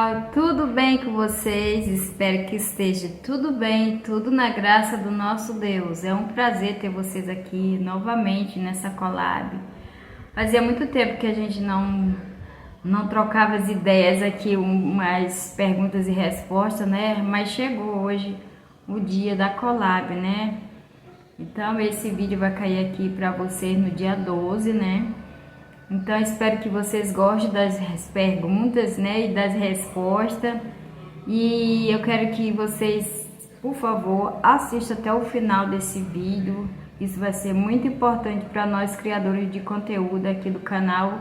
pessoal, tudo bem com vocês? Espero que esteja tudo bem, tudo na graça do nosso Deus. É um prazer ter vocês aqui novamente nessa collab. Fazia muito tempo que a gente não trocava as ideias aqui, umas perguntas e respostas, né? Mas chegou hoje o dia da collab, né? Então esse vídeo vai cair aqui para vocês no dia 12, né? Então espero que vocês gostem das perguntas, né, e das respostas. E eu quero que vocês, por favor, assistam até o final desse vídeo. Isso vai ser muito importante para nós criadores de conteúdo aqui do canal,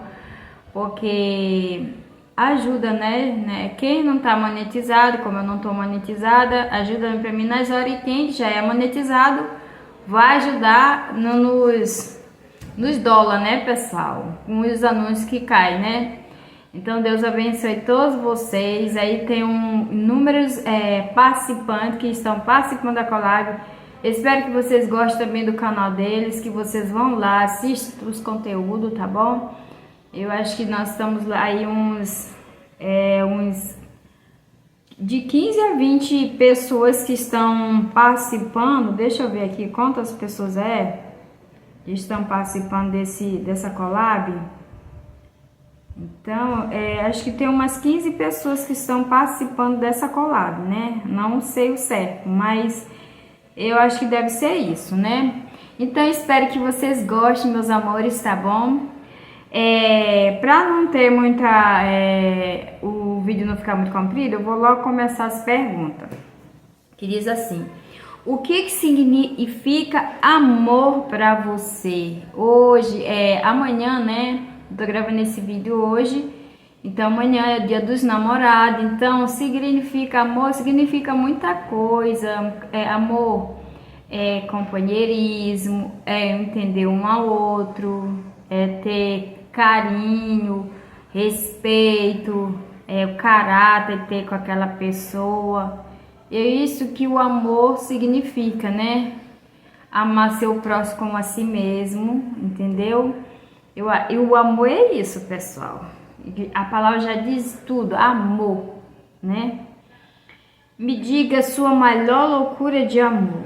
porque ajuda, né? Quem não tá monetizado, como eu não tô monetizada, ajuda para mim nas horas, e quem já é monetizado vai ajudar nos dólares, né, pessoal? Com os anúncios que caem, né? Então, Deus abençoe todos vocês. Aí tem inúmeros participantes que estão participando da collab. Espero que vocês gostem também do canal deles, que vocês vão lá, assistam os conteúdos, tá bom? Eu acho que nós estamos lá aí uns de 15 a 20 pessoas que estão participando. Deixa eu ver aqui quantas pessoas estão participando dessa collab. Então, acho que tem umas 15 pessoas que estão participando dessa collab, né? Não sei o certo, mas eu acho que deve ser isso, né? Então, espero que vocês gostem, meus amores, tá bom? Pra não ter o vídeo não ficar muito comprido, eu vou logo começar as perguntas. Que diz assim: o que significa amor para você? Hoje, amanhã, né? Tô gravando esse vídeo hoje, então amanhã é o dia dos namorados. Então, significa amor, significa muita coisa. Amor é companheirismo, é entender um ao outro, é ter carinho, respeito, o caráter ter com aquela pessoa. É isso que o amor significa, né? Amar seu próximo como a si mesmo, entendeu? E o amor é isso, pessoal. A palavra já diz tudo, amor, né? Me diga a sua maior loucura de amor.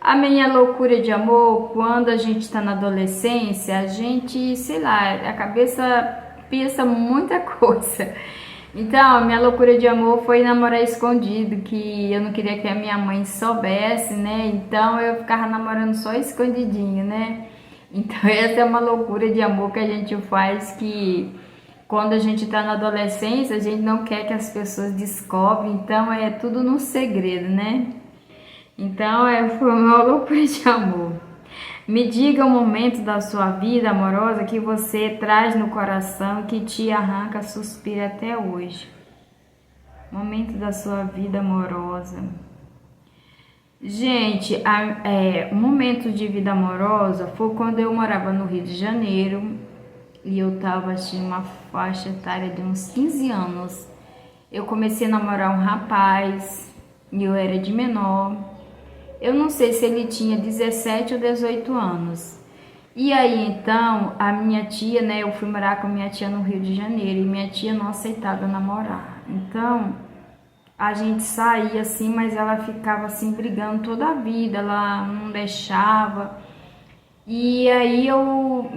A minha loucura de amor, quando a gente está na adolescência, a gente, sei lá, a cabeça pensa muita coisa. Então, a minha loucura de amor foi namorar escondido, que eu não queria que a minha mãe soubesse, né? Então, eu ficava namorando só escondidinho, né? Então, essa é uma loucura de amor que a gente faz, que quando a gente tá na adolescência, a gente não quer que as pessoas descobrem, então é tudo no segredo, né? Então, foi uma loucura de amor. Me diga um momento da sua vida amorosa que você traz no coração, que te arranca suspiro até hoje. Momento da sua vida amorosa. Gente, o momento de vida amorosa foi quando eu morava no Rio de Janeiro e eu tava assim, uma faixa etária de uns 15 anos. Eu comecei a namorar um rapaz e eu era de menor. Eu não sei se ele tinha 17 ou 18 anos. E aí, então, a minha tia, né, eu fui morar com minha tia no Rio de Janeiro e minha tia não aceitava namorar. Então, a gente saía assim, mas ela ficava assim brigando toda a vida, ela não deixava. E aí eu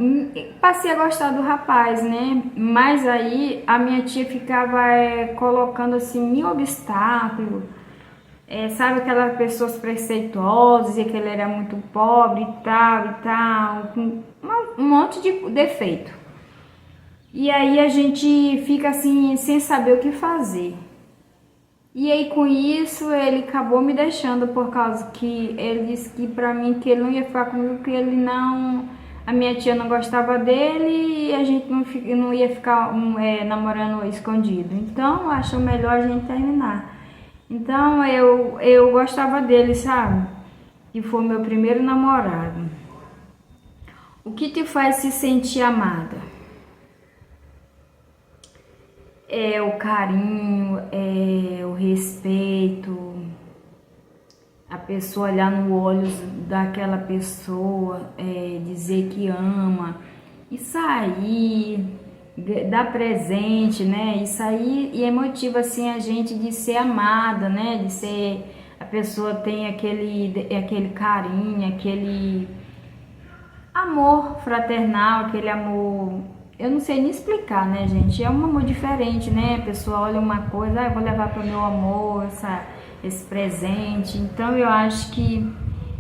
passei a gostar do rapaz, né? Mas aí a minha tia ficava colocando assim mil obstáculos. Sabe aquelas pessoas preconceituosas, e que ele era muito pobre e tal, com um monte de defeito. E aí a gente fica assim, sem saber o que fazer. E aí com isso ele acabou me deixando, por causa que ele disse que pra mim que ele não ia ficar comigo, que ele não... A minha tia não gostava dele e a gente não ia ficar namorando escondido. Então achou melhor a gente terminar. Então eu gostava dele, sabe? E foi meu primeiro namorado. O que te faz se sentir amada? É o carinho, é o respeito, a pessoa olhar no olho daquela pessoa, dizer que ama e sair, dar presente, né? Isso aí e motiva assim a gente de ser amada, né? De ser a pessoa tem aquele carinho, aquele amor fraternal, aquele amor, eu não sei nem explicar, né, gente? É um amor diferente, né? A pessoa olha uma coisa, eu vou levar para o meu amor esse presente. Então eu acho que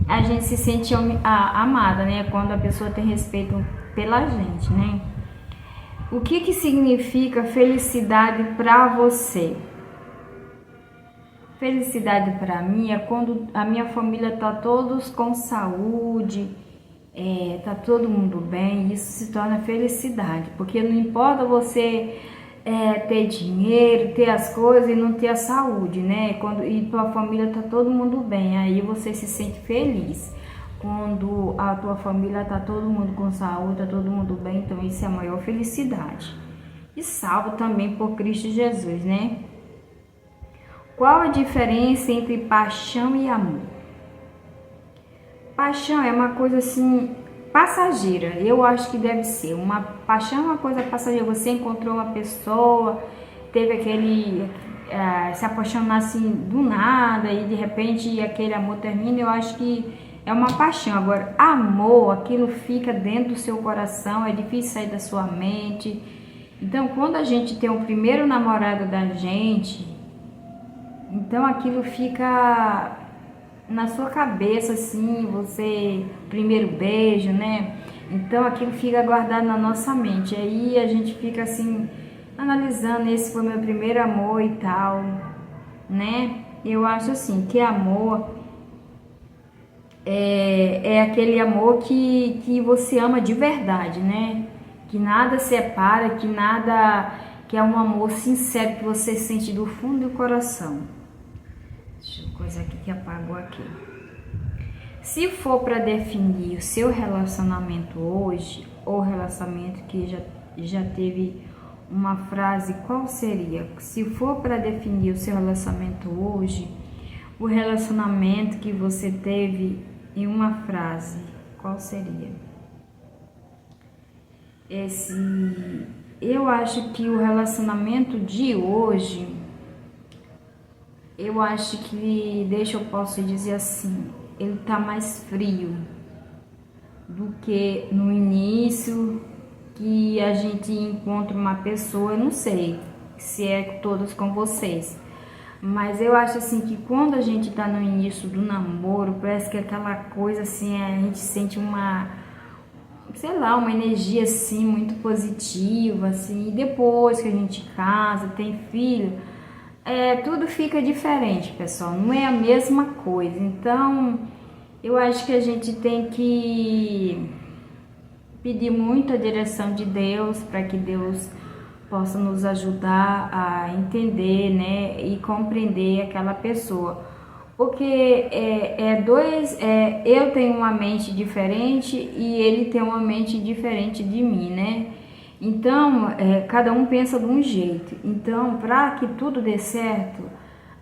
a gente se sente amada, né? Quando a pessoa tem respeito pela gente, né? O que significa felicidade para você? Felicidade para mim é quando a minha família tá todos com saúde, tá todo mundo bem, isso se torna felicidade, porque não importa você ter dinheiro, ter as coisas e não ter a saúde, né? E tua família tá todo mundo bem, aí você se sente feliz. Quando a tua família tá todo mundo com saúde, tá todo mundo bem, então isso é a maior felicidade. E salvo também por Cristo Jesus, né? Qual a diferença entre paixão e amor? Paixão é uma coisa assim passageira, eu acho que deve ser. Uma paixão é uma coisa passageira. Você encontrou uma pessoa, teve se apaixonar assim do nada e de repente aquele amor termina. Eu acho que é uma paixão. Agora, amor, aquilo fica dentro do seu coração, é difícil sair da sua mente. Então, quando a gente tem o primeiro namorado da gente, então aquilo fica na sua cabeça, assim, primeiro beijo, né? Então aquilo fica guardado na nossa mente. Aí a gente fica assim, analisando, esse foi meu primeiro amor e tal, né? Eu acho assim, que amor é aquele amor que você ama de verdade, né? Que nada separa, que é um amor sincero que você sente do fundo do coração. Deixa eu coisa aqui que apagou aqui. Se for para definir o seu relacionamento hoje, ou relacionamento que já teve uma frase, qual seria? Se for para definir o seu relacionamento hoje, o relacionamento que você teve em uma frase, qual seria? Eu acho que o relacionamento de hoje, eu acho que, eu posso dizer assim, ele tá mais frio do que no início, que a gente encontra uma pessoa, eu não sei se é todos com vocês, mas eu acho assim que quando a gente tá no início do namoro, parece que aquela coisa assim, a gente sente uma energia assim muito positiva, assim, e depois que a gente casa, tem filho, tudo fica diferente, pessoal, não é a mesma coisa. Então, eu acho que a gente tem que pedir muito a direção de Deus, para que Deus possa nos ajudar a entender, né, e compreender aquela pessoa. Porque eu tenho uma mente diferente e ele tem uma mente diferente de mim, né? Então, cada um pensa de um jeito. Então, para que tudo dê certo,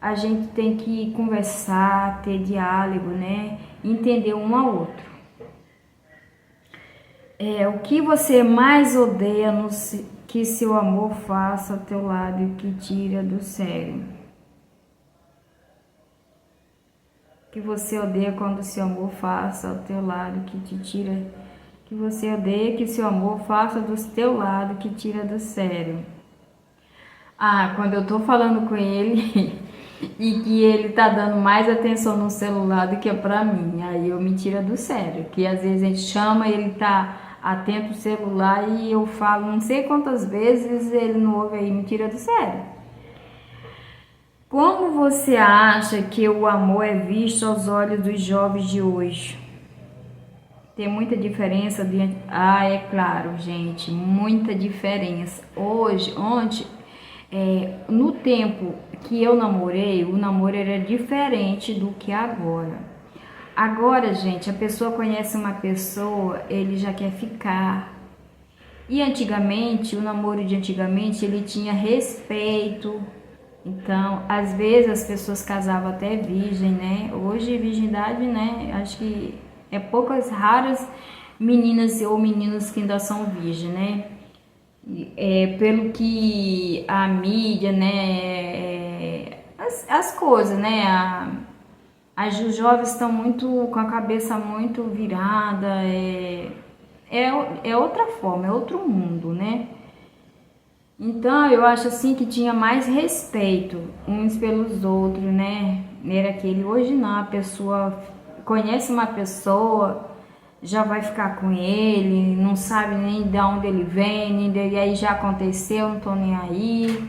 a gente tem que conversar, ter diálogo, né? Entender um ao outro. O que você mais odeia que seu amor faça ao teu lado e que tira do sério? Que você odeia quando seu amor faça ao teu lado que te tira, que você odeia que seu amor faça do teu lado que tira do sério. Quando eu tô falando com ele e que ele tá dando mais atenção no celular do que pra mim, aí eu me tira do sério, que às vezes a gente chama, ele tá atento ao celular e eu falo não sei quantas vezes, ele não ouve, aí me tira do sério. Como você acha que o amor é visto aos olhos dos jovens de hoje? Tem muita diferença é claro, gente, muita diferença. Ontem, no tempo que eu namorei, o namoro era diferente do que agora. Agora, gente, a pessoa conhece uma pessoa, ele já quer ficar. E antigamente, o namoro de antigamente, ele tinha respeito. Então, às vezes as pessoas casavam até virgem, né? Hoje, virgindade, né? Acho que poucas, raras meninas ou meninos que ainda são virgem, né? Pelo que a mídia, né, as coisas, né, os jovens estão muito com a cabeça muito virada, é outra forma, é outro mundo, né? Então eu acho assim que tinha mais respeito uns pelos outros, né? Era aquele, hoje não, a pessoa conhece uma pessoa, já vai ficar com ele, não sabe nem de onde ele vem, e aí já aconteceu, não tô nem aí.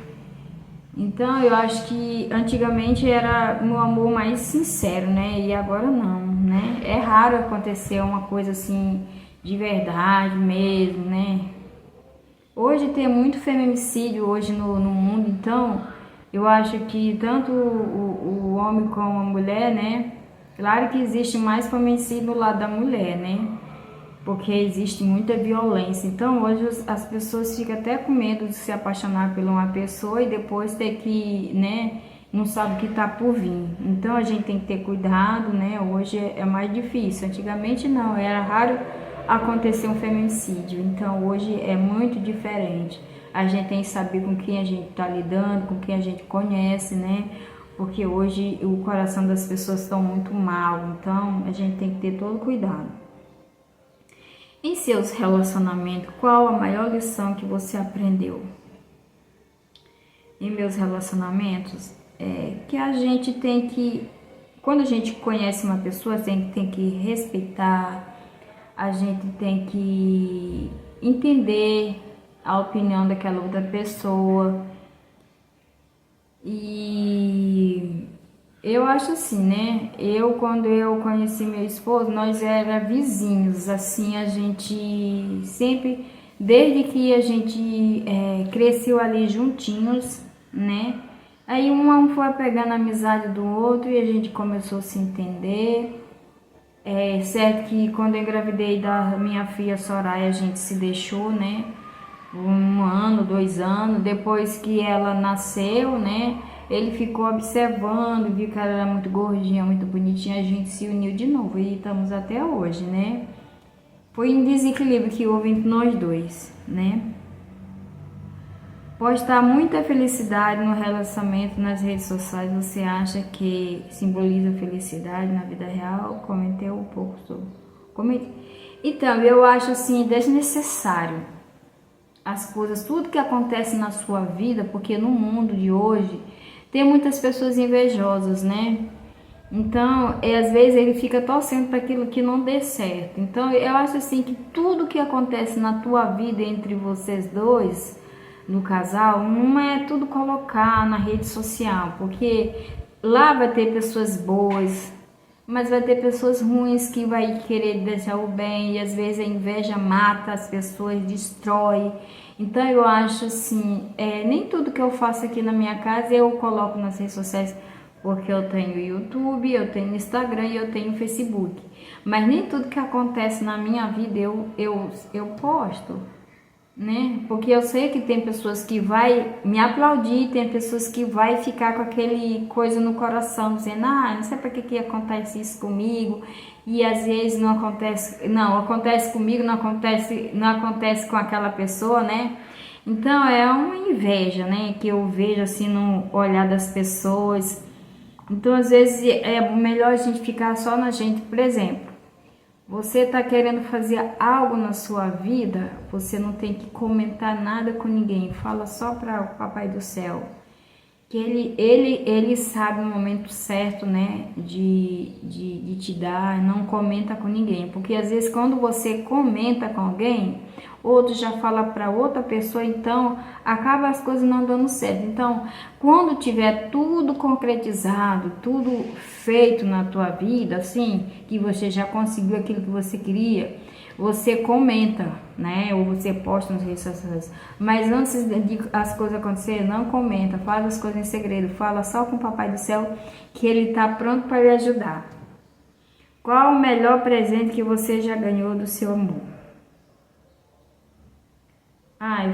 Então eu acho que antigamente era um amor mais sincero, né? E agora não, né? É raro acontecer uma coisa assim de verdade mesmo, né? Hoje tem muito feminicídio hoje no mundo, então eu acho que tanto o homem como a mulher, né? Claro que existe mais feminicídio do lado da mulher, né? Porque existe muita violência. Então hoje as pessoas ficam até com medo de se apaixonar por uma pessoa e depois ter que, né? Não sabe o que está por vir. Então a gente tem que ter cuidado, né? Hoje é mais difícil. Antigamente não, era raro acontecer um feminicídio. Então hoje é muito diferente. A gente tem que saber com quem a gente está lidando, com quem a gente conhece, né? Porque hoje o coração das pessoas estão muito mal. Então a gente tem que ter todo cuidado. Em seus relacionamentos, qual a maior lição que você aprendeu? Em meus relacionamentos, que a gente tem que, quando a gente conhece uma pessoa, tem que respeitar, a gente tem que entender a opinião daquela outra pessoa. E eu acho assim, né? Quando eu conheci meu esposo, nós era vizinhos, assim, a gente sempre, desde que a gente cresceu ali juntinhos, né? Aí um foi pegando a amizade do outro e a gente começou a se entender. É certo que quando eu engravidei da minha filha Soraya, a gente se deixou, né? 1 ano, 2 anos, depois que ela nasceu, né? Ele ficou observando, viu que ela era muito gordinha, muito bonitinha, a gente se uniu de novo e estamos até hoje, né? Foi um desequilíbrio que houve entre nós dois, né? Postar muita felicidade no relacionamento nas redes sociais, você acha que simboliza felicidade na vida real? Comentei um pouco sobre. Então, eu acho assim desnecessário as coisas, tudo que acontece na sua vida, porque no mundo de hoje tem muitas pessoas invejosas, né? Então, às vezes ele fica torcendo para aquilo que não dê certo. Então, eu acho assim que tudo que acontece na tua vida entre vocês dois, no casal, não é tudo colocar na rede social, porque lá vai ter pessoas boas, mas vai ter pessoas ruins que vai querer deixar o bem e às vezes a inveja mata as pessoas, destrói. Então eu acho assim, nem tudo que eu faço aqui na minha casa eu coloco nas redes sociais, porque eu tenho YouTube, eu tenho Instagram e eu tenho Facebook. Mas nem tudo que acontece na minha vida eu posto, né? Porque eu sei que tem pessoas que vai me aplaudir, tem pessoas que vai ficar com aquele coisa no coração, dizendo, não sei para que acontece isso comigo, e às vezes não acontece comigo, não acontece com aquela pessoa, né? Então é uma inveja, né, que eu vejo assim no olhar das pessoas. Então às vezes é melhor a gente ficar só na gente, por exemplo. Você está querendo fazer algo na sua vida, você não tem que comentar nada com ninguém. Fala só para o Papai do Céu. Que ele sabe o momento certo, né, de te dar, não comenta com ninguém. Porque às vezes quando você comenta com alguém, outro já fala para outra pessoa, então acaba as coisas não dando certo. Então, quando tiver tudo concretizado, tudo feito na tua vida, assim, que você já conseguiu aquilo que você queria, você comenta, né? Ou você posta nas redes sociais. Mas antes de as coisas acontecerem, não comenta, faz as coisas em segredo, fala só com o Papai do Céu que ele está pronto para lhe ajudar. Qual o melhor presente que você já ganhou do seu amor?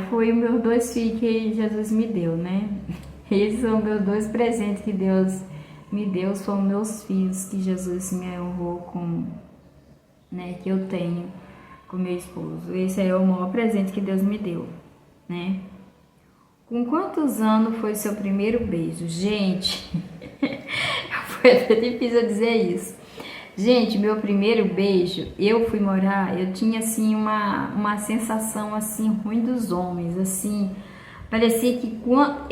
Foi os meus 2 filhos que Jesus me deu, né? Esses são meus 2 presentes que Deus me deu, são meus filhos que Jesus me honrou com, né, que eu tenho com meu esposo. Esse é o maior presente que Deus me deu. né? Com quantos anos foi seu primeiro beijo? Gente, foi até difícil dizer isso. Gente, meu primeiro beijo, eu fui morar, eu tinha assim uma sensação assim ruim dos homens, assim, parecia que quando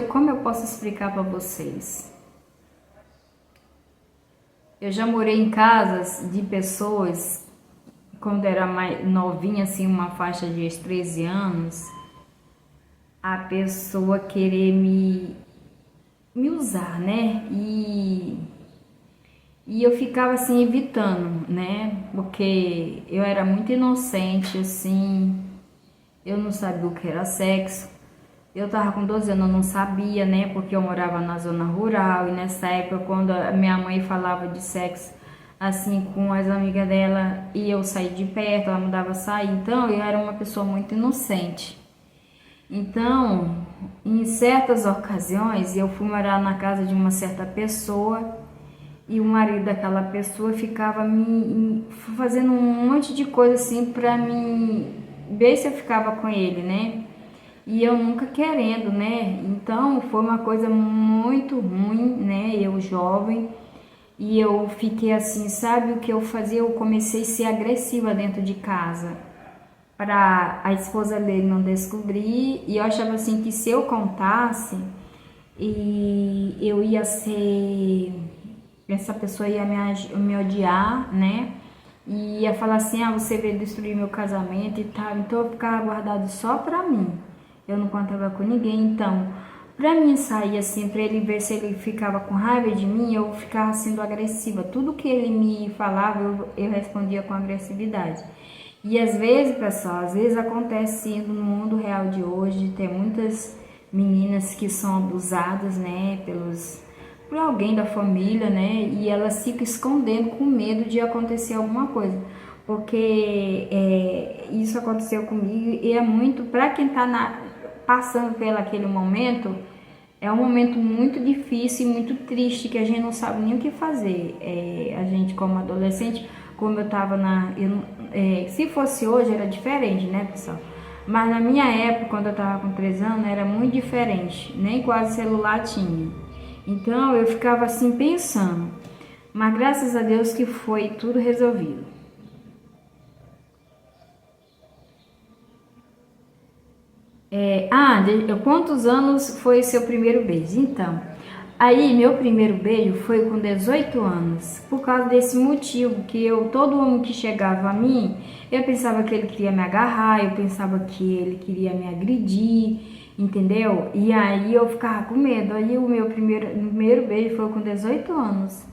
como eu posso explicar para vocês? Eu já morei em casas de pessoas quando era mais novinha, assim, uma faixa de 13 anos, a pessoa querer me usar, né? E eu ficava assim evitando, né? Porque eu era muito inocente, assim, eu não sabia o que era sexo. Eu tava com 12 anos, eu não sabia, né? Porque eu morava na zona rural e nessa época, quando a minha mãe falava de sexo assim com as amigas dela e eu saí de perto, ela mandava sair. Então, eu era uma pessoa muito inocente. Então, em certas ocasiões, eu fui morar na casa de uma certa pessoa e o marido daquela pessoa ficava me fazendo um monte de coisa assim pra mim ver se eu ficava com ele, né? E eu nunca querendo, né? Então foi uma coisa muito ruim, né? Eu jovem e eu fiquei assim, sabe o que eu fazia? Eu comecei a ser agressiva dentro de casa para a esposa dele não descobrir e eu achava assim que se eu contasse e eu ia ser, essa pessoa ia me odiar, né? E ia falar assim, ah, você veio destruir meu casamento e tal. Então eu ficava guardado só pra mim. Eu não contava com ninguém. Então, pra mim sair assim, pra ele ver se ele ficava com raiva de mim, eu ficava sendo agressiva. Tudo que ele me falava, eu respondia com agressividade. E às vezes, pessoal, às vezes acontece no mundo real de hoje, tem muitas meninas que são abusadas, né, por alguém da família, né, e elas ficam escondendo com medo de acontecer alguma coisa, porque isso aconteceu comigo e é muito, para quem tá passando pelo aquele momento, é um momento muito difícil e muito triste, que a gente não sabe nem o que fazer. A gente como adolescente, como eu tava se fosse hoje era diferente, né, pessoal? Mas na minha época, quando eu tava com 3 anos, era muito diferente, nem quase celular tinha. Então eu ficava assim pensando, mas graças a Deus que foi tudo resolvido. Quantos anos foi seu primeiro beijo? Então, aí meu primeiro beijo foi com 18 anos, por causa desse motivo que todo homem que chegava a mim, eu pensava que ele queria me agarrar, eu pensava que ele queria me agredir, entendeu? E aí eu ficava com medo. Aí o meu primeiro beijo foi com 18 anos.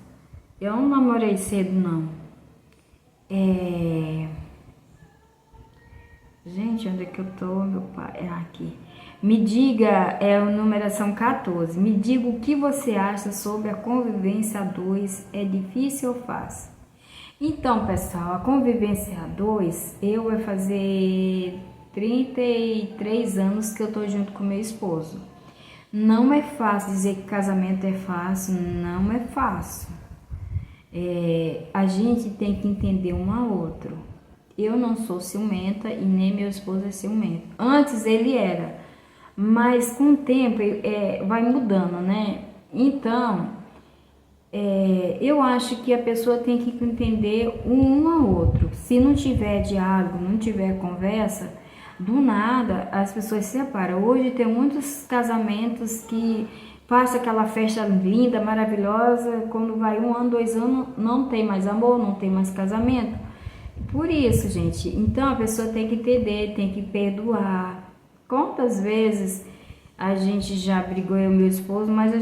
Eu não namorei cedo, não. Gente, onde é que eu tô, meu pai? Aqui. Me diga, o numeração 14. Me diga o que você acha sobre a convivência a dois. É difícil ou fácil? Então, pessoal, a convivência a dois, eu vou fazer 33 anos que eu tô junto com meu esposo. Não é fácil dizer que casamento é fácil, não é fácil. A gente tem que entender um ao outro. Eu não sou ciumenta e nem meu esposo é ciumento. Antes ele era, mas com o tempo vai mudando, né? Então, eu acho que a pessoa tem que entender um ao outro. Se não tiver diálogo, não tiver conversa, do nada as pessoas se separam. Hoje tem muitos casamentos que passa aquela festa linda, maravilhosa, quando vai 1 ano, 2 anos, não tem mais amor, não tem mais casamento. Por isso, gente, então a pessoa tem que entender, tem que perdoar. Quantas vezes a gente já brigou, eu e meu esposo, mas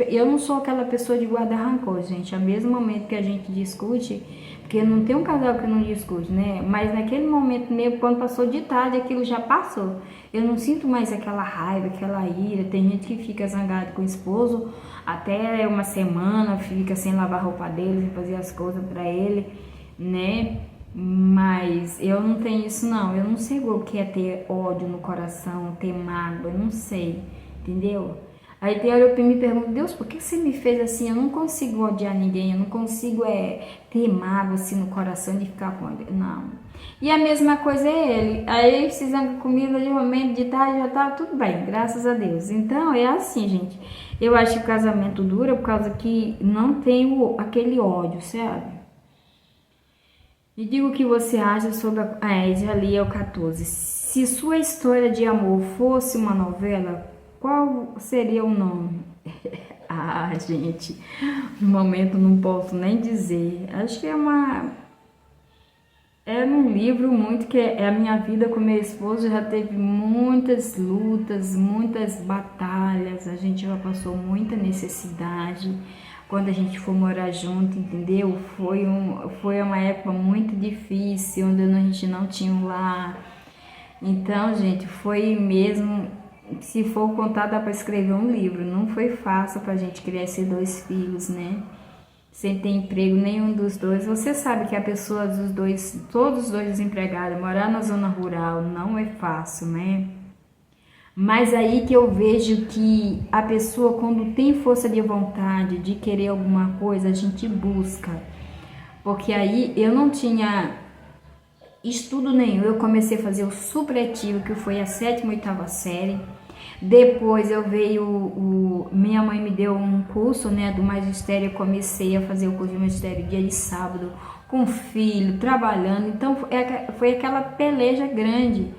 eu não sou aquela pessoa de guardar rancor, gente. Ao mesmo momento que a gente discute, porque não tem um casal que não discute, né? Mas naquele momento mesmo, quando passou de tarde, aquilo já passou. Eu não sinto mais aquela raiva, aquela ira. Tem gente que fica zangado com o esposo até uma semana, fica sem lavar a roupa dele, sem fazer as coisas pra ele, né? Mas eu não tenho isso não, eu não sei o que é ter ódio no coração, ter mágoa, eu não sei, entendeu? Aí tem hora eu me pergunto, Deus, por que você me fez assim? Eu não consigo odiar ninguém, eu não consigo ter mágoa assim no coração de ficar com ele. Não. E a mesma coisa é ele. Aí se zanga comigo de momento de tarde, já tá tudo bem, graças a Deus. Então é assim, gente. Eu acho que o casamento dura por causa que não tem aquele ódio, sabe? E diga o que você acha sobre já li o 14. Se sua história de amor fosse uma novela, qual seria o nome? Ah, gente, no momento não posso nem dizer. Acho que é um livro muito que é a minha vida com meu esposo, já teve muitas lutas, muitas batalhas, a gente já passou muita necessidade quando a gente for morar junto, entendeu? Foi uma época muito difícil, onde a gente não tinha um lar. Então, gente, foi mesmo, se for contar, dá para escrever um livro. Não foi fácil pra gente criar esses 2 filhos, né? Sem ter emprego nenhum dos dois. Você sabe que a pessoa dos dois, todos os dois desempregados, morar na zona rural não é fácil, né? Mas aí que eu vejo que a pessoa, quando tem força de vontade de querer alguma coisa, a gente busca. Porque aí eu não tinha estudo nenhum, eu comecei a fazer o supletivo, que foi a 7ª e 8ª série. Depois eu veio, minha mãe me deu um curso, né, do magistério, eu comecei a fazer o curso de magistério dia de sábado, com filho, trabalhando, então foi aquela peleja grande.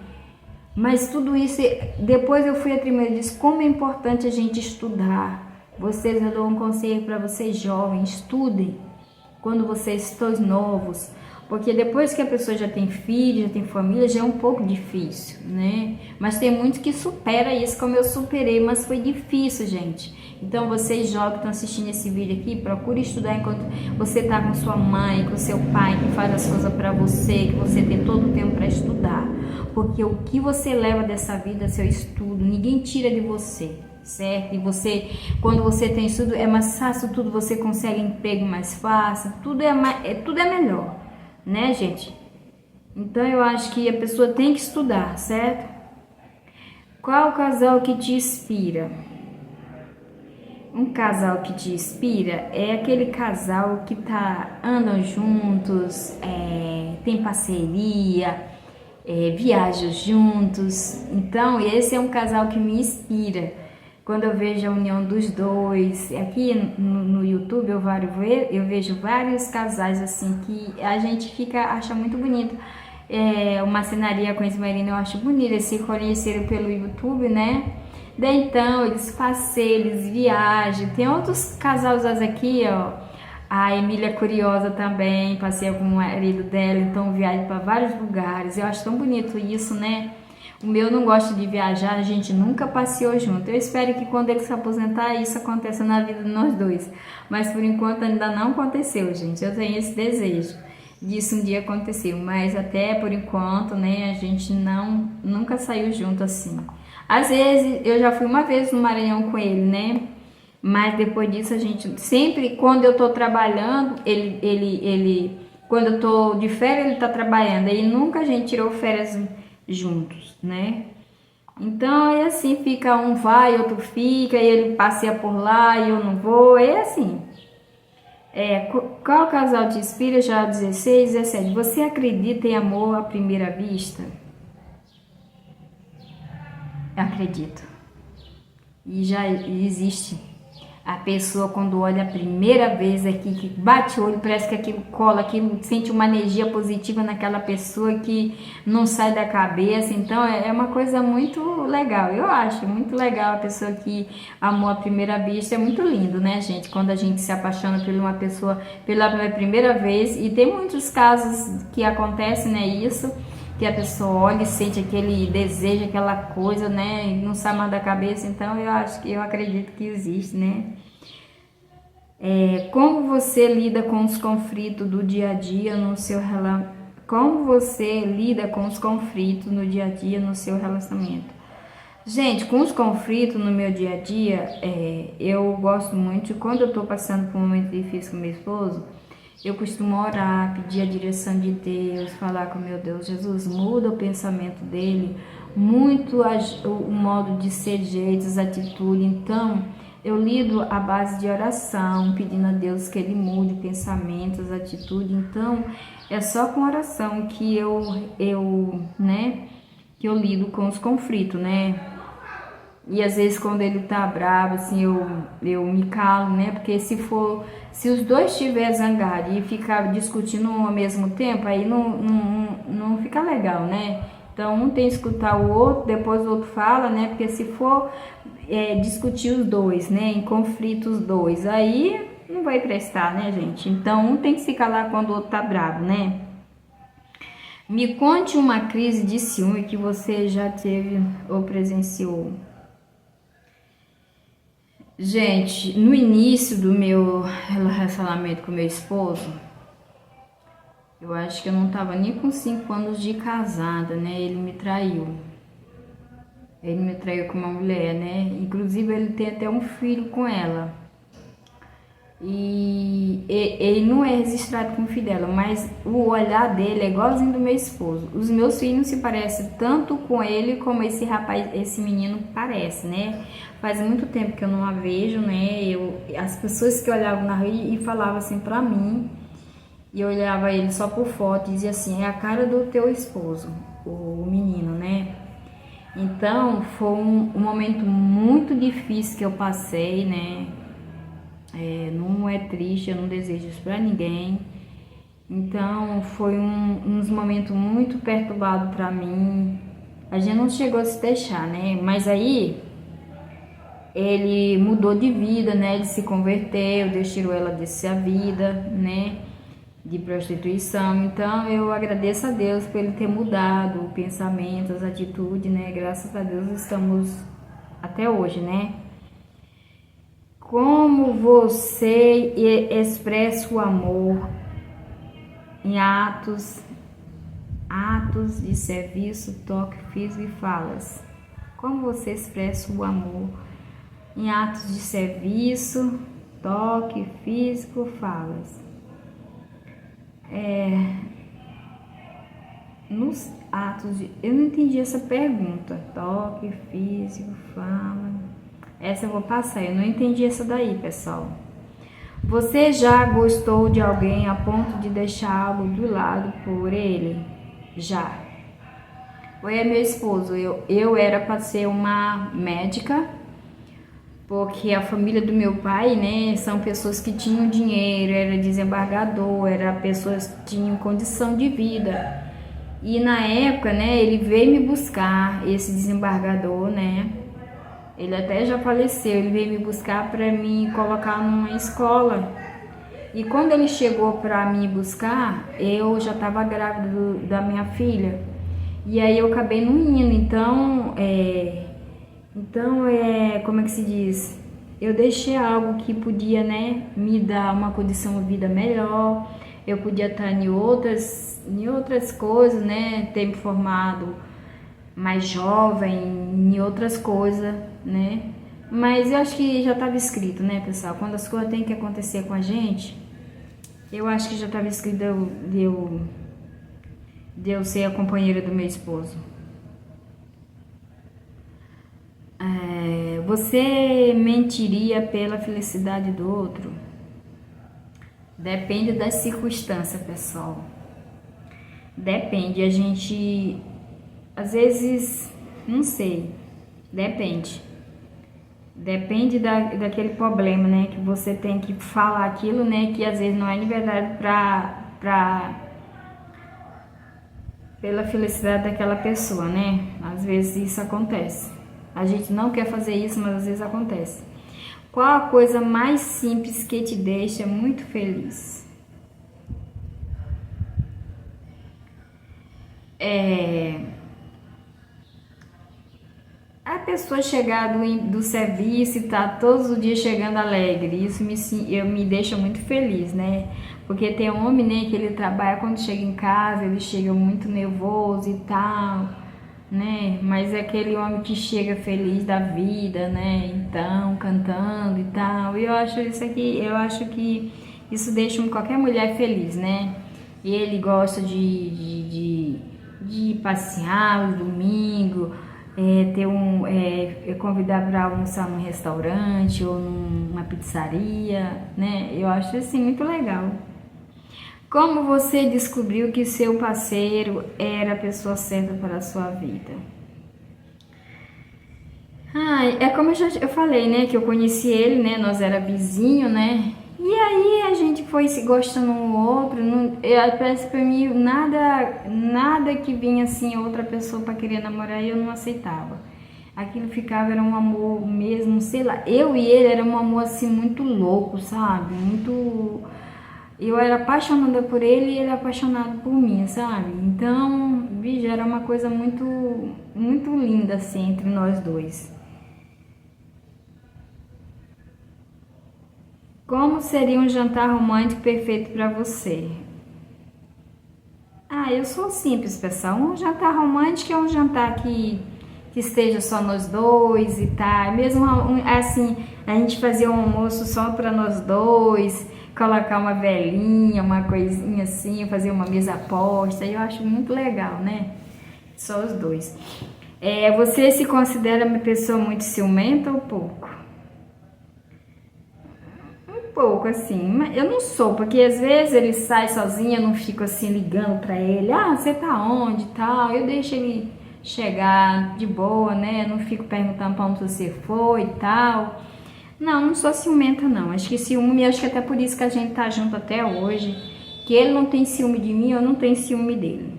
Mas tudo isso, depois eu fui a primeira e disse como é importante a gente estudar. Eu dou um conselho para vocês jovens, estudem quando vocês estão novos, porque depois que a pessoa já tem filho, já tem família, já é um pouco difícil, né? Mas tem muitos que supera isso, como eu superei, mas foi difícil, gente. Então vocês jovens que estão assistindo esse vídeo aqui, procure estudar enquanto você está com sua mãe, com seu pai, que faz as coisas para você, que você tem todo o tempo para estudar. Porque o que você leva dessa vida é seu estudo, ninguém tira de você, certo? E você, quando você tem estudo, é mais fácil tudo, você consegue emprego mais fácil, tudo é melhor, né, gente? Então eu acho que a pessoa tem que estudar, certo? Qual o casal que te inspira? Um casal que te inspira é aquele casal que andam juntos, tem parceria, viajam juntos. Então esse é um casal que me inspira. Quando eu vejo a união dos dois, aqui no YouTube eu vejo vários casais assim que a gente acha muito bonito. O Marcenaria com Esmerina eu acho bonito, eles se conheceram pelo YouTube, né? Daí então eles passeiam, eles viajam. Tem outros casais aqui, ó. A Emília Curiosa também, passeia com o marido dela, então viaja para vários lugares. Eu acho tão bonito isso, né? O meu não gosta de viajar, a gente nunca passeou junto. Eu espero que quando ele se aposentar, isso aconteça na vida de nós dois. Mas por enquanto ainda não aconteceu, gente. Eu tenho esse desejo disso um dia acontecer. Mas até por enquanto, né, a gente nunca saiu junto assim. Às vezes, eu já fui uma vez no Maranhão com ele, né? Mas depois disso a gente, sempre quando eu tô trabalhando, quando eu tô de férias, ele tá trabalhando. Aí nunca a gente tirou férias juntos, né? Então é assim, fica um vai, outro fica, e ele passeia por lá e eu não vou, é assim. Qual casal te inspira? Já 16, 17. Você acredita em amor à primeira vista? Eu acredito. E já existe. A pessoa quando olha a primeira vez aqui, que bate o olho, parece que aquilo cola, aquilo sente uma energia positiva naquela pessoa que não sai da cabeça. Então é uma coisa muito legal, eu acho muito legal a pessoa que amou à primeira vista. É muito lindo, né, gente? Quando a gente se apaixona por uma pessoa pela primeira vez, e tem muitos casos que acontecem, né, isso, que a pessoa olha e sente aquele desejo, aquela coisa, né, e não sai mais da cabeça. Então eu acredito que existe, né? Como você lida com os conflitos do dia a dia no seu Como você lida com os conflitos no dia a dia no seu relacionamento? Gente, com os conflitos no meu dia a dia, eu gosto muito, quando eu tô passando por um momento difícil com meu esposo, Eu costumo orar, pedir a direção de Deus, falar com meu Deus, Jesus, muda o pensamento dele, muito o modo de ser, jeitos, atitude. Então, eu lido à base de oração, pedindo a Deus que ele mude pensamentos, atitude. Então, é só com oração que que eu lido com os conflitos, né? E às vezes quando ele tá bravo, assim, eu me calo, né? Porque se os dois estiverem zangados e ficar discutindo ao mesmo tempo, aí não fica legal, né? Então um tem que escutar o outro, depois o outro fala, né? Porque se for discutir os dois, né? Em conflito os dois, aí não vai prestar, né, gente? Então um tem que se calar quando o outro tá bravo, né? Me conte uma crise de ciúme que você já teve ou presenciou. Gente, no início do meu relacionamento com meu esposo, eu acho que eu não tava nem com 5 anos de casada, né? Ele me traiu. Ele me traiu com uma mulher, né? Inclusive ele tem até um filho com ela. E ele não é registrado como filho dela, mas o olhar dele é igualzinho do meu esposo. Os meus filhos não se parecem tanto com ele como esse rapaz, esse menino parece, né? Faz muito tempo que eu não a vejo, né? As pessoas que olhavam na rua e falavam assim pra mim, e eu olhava ele só por foto e dizia assim, é a cara do teu esposo, o menino, né? Então foi um momento muito difícil que eu passei, né? Não é triste, eu não desejo isso pra ninguém. Então foi uns momentos muito perturbados pra mim. A gente não chegou a se deixar, né? Mas aí ele mudou de vida, né? Ele se converteu, Deus tirou ela dessa vida, né? De prostituição. Então eu agradeço a Deus por ele ter mudado o pensamento, as atitudes, né? Graças a Deus estamos até hoje, né? Como você expressa o amor em atos de serviço, toque físico e falas? Como você expressa o amor em atos de serviço, toque físico, falas? Nos atos de... Eu não entendi essa pergunta. Toque físico, fala. Essa eu vou passar. Eu não entendi essa daí, pessoal. Você já gostou de alguém a ponto de deixar algo do lado por ele? Já. Foi meu esposo. Eu era para ser uma médica, porque a família do meu pai, né, são pessoas que tinham dinheiro, era desembargador, era pessoas que tinham condição de vida. E na época, né, ele veio me buscar, esse desembargador, né, ele até já faleceu, ele veio me buscar para me colocar numa escola. E quando ele chegou para me buscar, eu já estava grávida da minha filha. E aí eu acabei não indo, como é que se diz? Eu deixei algo que podia, né, me dar uma condição de vida melhor. Eu podia estar em outras coisas, né, ter me formado mais jovem, em outras coisas, né? Mas eu acho que já estava escrito, né, pessoal? Quando as coisas têm que acontecer com a gente, eu acho que já estava escrito de eu ser a companheira do meu esposo. Você mentiria pela felicidade do outro? Depende das circunstâncias, pessoal. Depende, a gente às vezes, não sei, depende. Depende daquele problema, né? Que você tem que falar aquilo, né? Que às vezes não é de verdade pela felicidade daquela pessoa, né? Às vezes isso acontece. A gente não quer fazer isso, mas às vezes acontece. Qual a coisa mais simples que te deixa muito feliz? A pessoa chegar do serviço e tá todos os dias chegando alegre, isso me deixa muito feliz, né? Porque tem homem, né, que ele trabalha, quando chega em casa, ele chega muito nervoso e tal, né? Mas é aquele homem que chega feliz da vida, né? Então, cantando e tal. E eu acho isso aqui, eu acho que Isso deixa qualquer mulher feliz, né? Ele gosta de passear no domingo, convidar para almoçar num restaurante ou numa pizzaria, né? Eu acho assim muito legal. Como você descobriu que seu parceiro era a pessoa certa para a sua vida? É como eu falei, né? Que eu conheci ele, né? Nós era vizinho, né? E aí a gente foi se gostando um do outro. Parece pra mim nada que vinha assim outra pessoa para querer namorar eu não aceitava. Aquilo ficava, era um amor mesmo, sei lá. Eu e ele era um amor assim muito louco, sabe? Muito. Eu era apaixonada por ele e ele apaixonado por mim, sabe? Então, já era uma coisa muito linda assim entre nós dois. Como seria um jantar romântico perfeito para você? Eu sou simples, pessoal. Um jantar romântico é um jantar que esteja só nós dois e tal. Mesmo assim, a gente fazer um almoço só para nós dois, colocar uma velinha, uma coisinha assim, fazer uma mesa posta. Eu acho muito legal, né? Só os dois. Você se considera uma pessoa muito ciumenta ou pouco? Pouco assim, mas eu não sou, porque às vezes ele sai sozinho, eu não fico assim ligando pra ele, você tá onde e tal, eu deixo ele chegar de boa, né, não fico perguntando pra onde você foi e tal. Não sou ciumenta não, acho que ciúme, acho que até por isso que a gente tá junto até hoje, que ele não tem ciúme de mim, eu não tenho ciúme dele.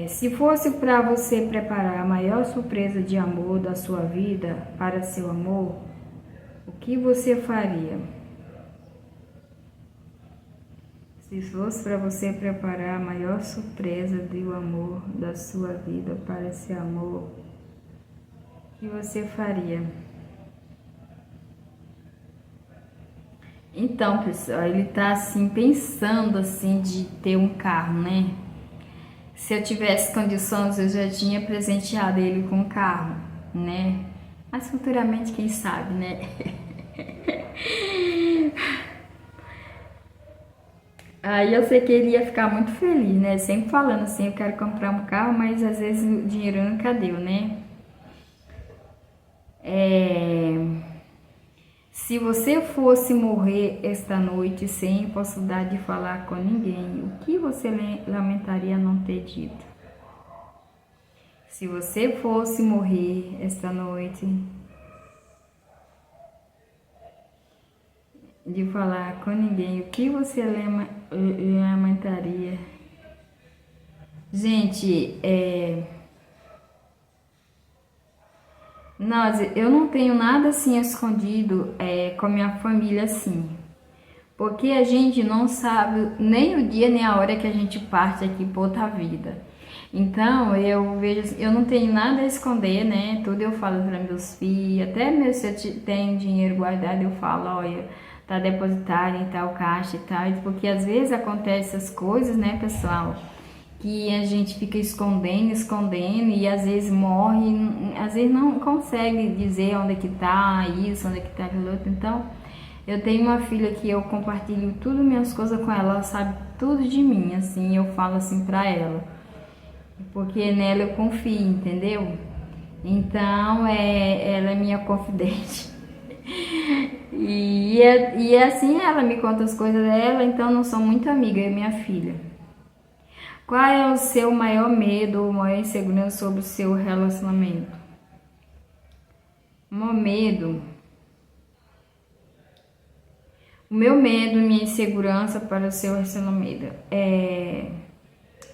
Se fosse para você preparar a maior surpresa de amor da sua vida para seu amor, o que você faria? Se fosse para você preparar a maior surpresa do amor da sua vida para esse amor, o que você faria? Então, pessoal, ele tá assim pensando assim de ter um carro, né? Se eu tivesse condições, eu já tinha presenteado ele com um carro, né? Mas futuramente, quem sabe, né? Aí eu sei que ele ia ficar muito feliz, né? Sempre falando assim, eu quero comprar um carro, mas às vezes o dinheiro nunca deu, né? Se você fosse morrer esta noite sem possibilidade de falar com ninguém, o que você lamentaria não ter dito? Se você fosse morrer esta noite de falar com ninguém, o que você lamentaria? Gente, eu não tenho nada assim escondido com a minha família assim, porque a gente não sabe nem o dia nem a hora que a gente parte aqui por outra vida. Então eu vejo, eu não tenho nada a esconder, né? Tudo eu falo para meus filhos, até mesmo se eu tenho dinheiro guardado, eu falo, olha, tá depositado em tal caixa e tal, porque às vezes acontecem essas coisas, né, pessoal? Que a gente fica escondendo e às vezes morre, às vezes não consegue dizer onde é que tá isso, onde é que tá aquilo outro. Então, eu tenho uma filha que eu compartilho tudo minhas coisas com ela, ela sabe tudo de mim, assim, eu falo assim pra ela, porque nela eu confio, entendeu? Então, ela é minha confidente. E assim ela me conta as coisas dela, então nós somos muito amigas, eu e minha filha. Qual é o seu maior medo ou maior insegurança sobre o seu relacionamento? O meu medo, minha insegurança para o seu relacionamento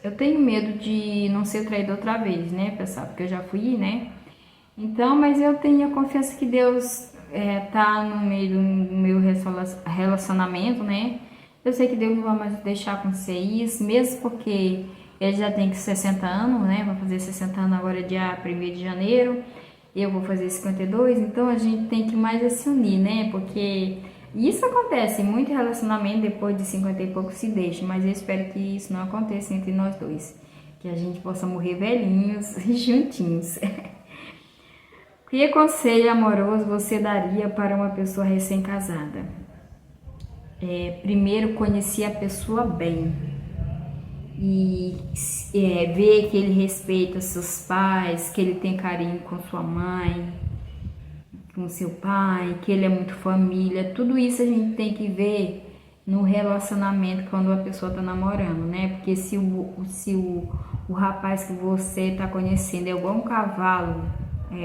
eu tenho medo de não ser traída outra vez, né, pessoal? Porque eu já fui, né? Então, mas eu tenho a confiança que Deus tá no meio do meu relacionamento, né? Eu sei que Deus não vai mais deixar acontecer isso, mesmo porque ele já tem 60 anos, né? Vai fazer 60 anos agora, dia 1º de janeiro. Eu vou fazer 52, então a gente tem que mais se unir, né? Porque isso acontece, muito relacionamento depois de 50 e pouco se deixa, mas eu espero que isso não aconteça entre nós dois. Que a gente possa morrer velhinhos e juntinhos. Que conselho amoroso você daria para uma pessoa recém-casada? primeiro conhecer a pessoa bem e ver que ele respeita seus pais, que ele tem carinho com sua mãe, com seu pai, que ele é muito família. Tudo isso a gente tem que ver no relacionamento quando a pessoa tá namorando, né? Porque se o rapaz que você tá conhecendo é igual um cavalo,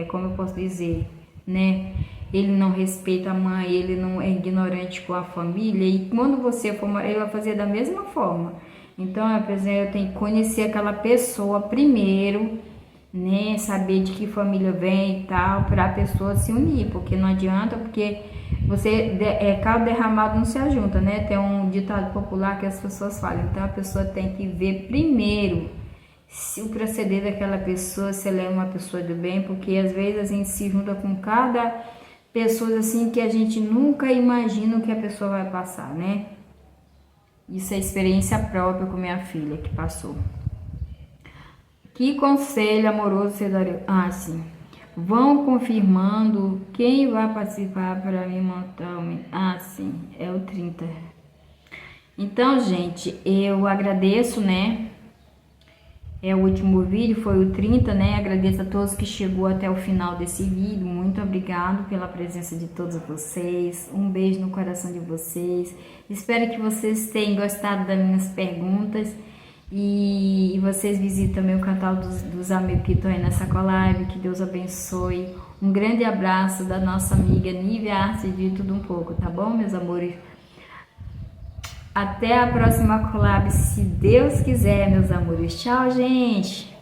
como eu posso dizer, né? Ele não respeita a mãe, ele não é ignorante com a família, e quando você for morar, ele vai fazer da mesma forma. Então, por exemplo, eu tenho que conhecer aquela pessoa primeiro, né? Saber de que família vem e tal, para a pessoa se unir, porque não adianta, porque caldo derramado não se ajunta, né? Tem um ditado popular que as pessoas falam. Então, a pessoa tem que ver primeiro se o proceder daquela pessoa, se ela é uma pessoa do bem, porque às vezes a gente se junta com cada pessoa assim que a gente nunca imagina o que a pessoa vai passar, né? Isso é experiência própria com minha filha que passou. Que conselho amoroso você daria? Ah, sim. Vão confirmando quem vai participar para me montar. Ah, sim, é o 30. Então, gente, eu agradeço, né? O último vídeo, foi o 30, né? Agradeço a todos que chegou até o final desse vídeo. Muito obrigado pela presença de todos vocês. Um beijo no coração de vocês. Espero que vocês tenham gostado das minhas perguntas. E vocês visitem também o canal dos amigos que estão aí nessa collab. Que Deus abençoe. Um grande abraço da nossa amiga Nívia Arte de Tudo Um Pouco, tá bom, meus amores? Até a próxima collab, se Deus quiser, meus amores. Tchau, gente!